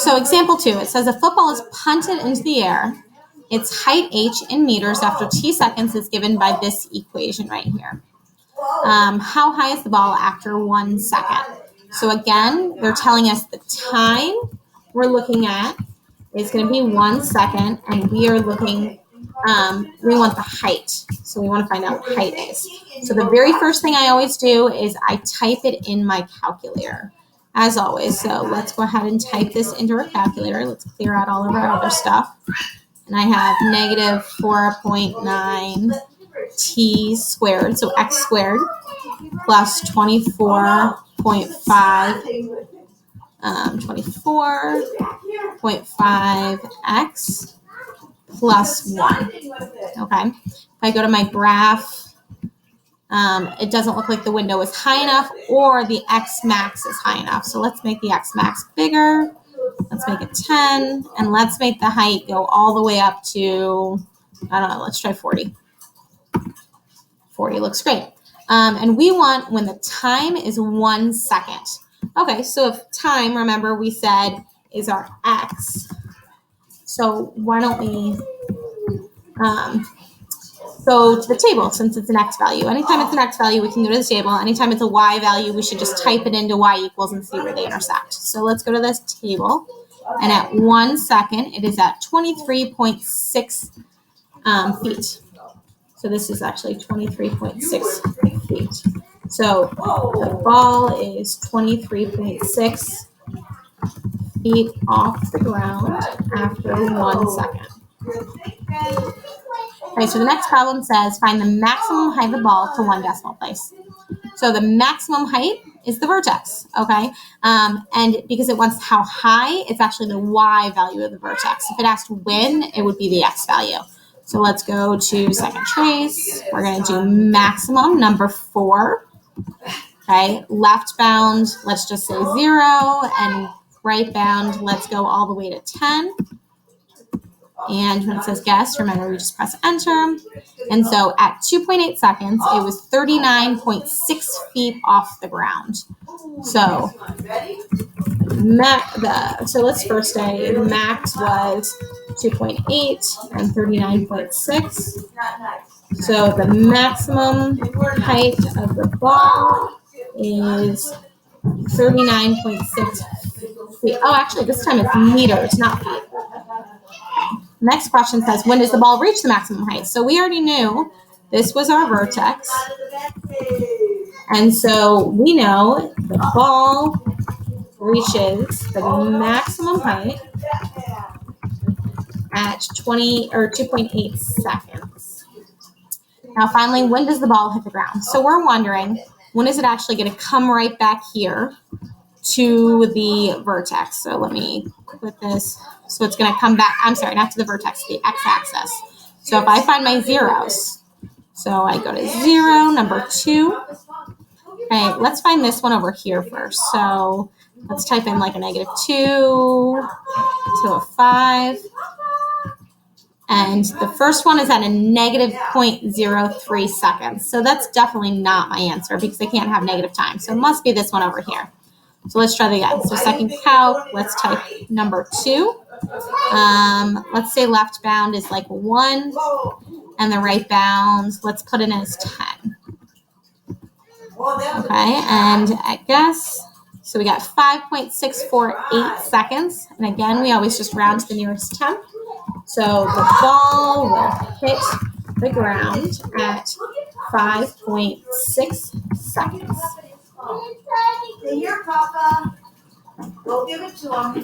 So example 2, it says a football is punted into the air. Its height h in meters after t seconds is given by this equation right here. How high is the ball after 1 second? So again, they're telling us the time we're looking at is going to be 1 second, and we are looking, we want the height. So we want to find out what height is. So the very first thing I always do is I type it in my calculator, as always. So let's go ahead and type this into our calculator. Let's clear out all of our other stuff. And I have negative 4.9 t squared, so x squared, plus 24.5x plus 1. Okay. If I go to my graph, it doesn't look like the window is high enough or the x max is high enough. So let's make the x max bigger. Let's make it 10, and let's make the height go all the way up to, I don't know, let's try 40. 40 looks great. And we want when the time is 1 second. Okay, so if time, remember we said, is our x. So why don't we go to the table since it's an x value. Anytime it's an x value, we can go to the table. Anytime it's a y value, we should just type it into y equals and see where they intersect. So let's go to this table. And at 1 second, it is at 23.6 feet. So this is actually 23.6 feet. So the ball is 23.6 feet off the ground after 1 second. Okay, so the next problem says find the maximum height of the ball to 1 decimal place. So the maximum height is the vertex, okay? And because it wants how high, it's actually the y value of the vertex. If it asked when, it would be the x value. So let's go to second trace. We're going to do maximum, number 4. Okay, left bound, let's just say 0, and right bound, let's go all the way to 10. And when it says guess, remember we just press enter. And so at 2.8 seconds, it was 39.6 feet off the ground. So, so let's first say the max was 2.8 and 39.6. So the maximum height of the ball is 39.6 feet. Oh, actually, this time it's meters, not feet. Next question says, when does the ball reach the maximum height? So we already knew this was our vertex. And so we know the ball reaches the maximum height at 2.8 seconds. Now, finally, when does the ball hit the ground? So we're wondering, when is it actually going to come right back here to the vertex? So let me put this. So it's going to come back, I'm sorry, not to the vertex, the x-axis. So if I find my zeros, so I go to 0, number 2. Okay, let's find this one over here first. So let's type in like a -2 to a 5. And the first one is at a -0.03 seconds. So that's definitely not my answer because they can't have negative time. So it must be this one over here. So let's try that again. So second calc, let's type number 2. Let's say left bound is like 1, and the right bound, let's put it as 10. Okay, and I guess, so we got 5.648 seconds. And again, we always just round to the nearest tenth. So the ball will hit the ground at 5.6 seconds. Here, Papa. Go give it to him.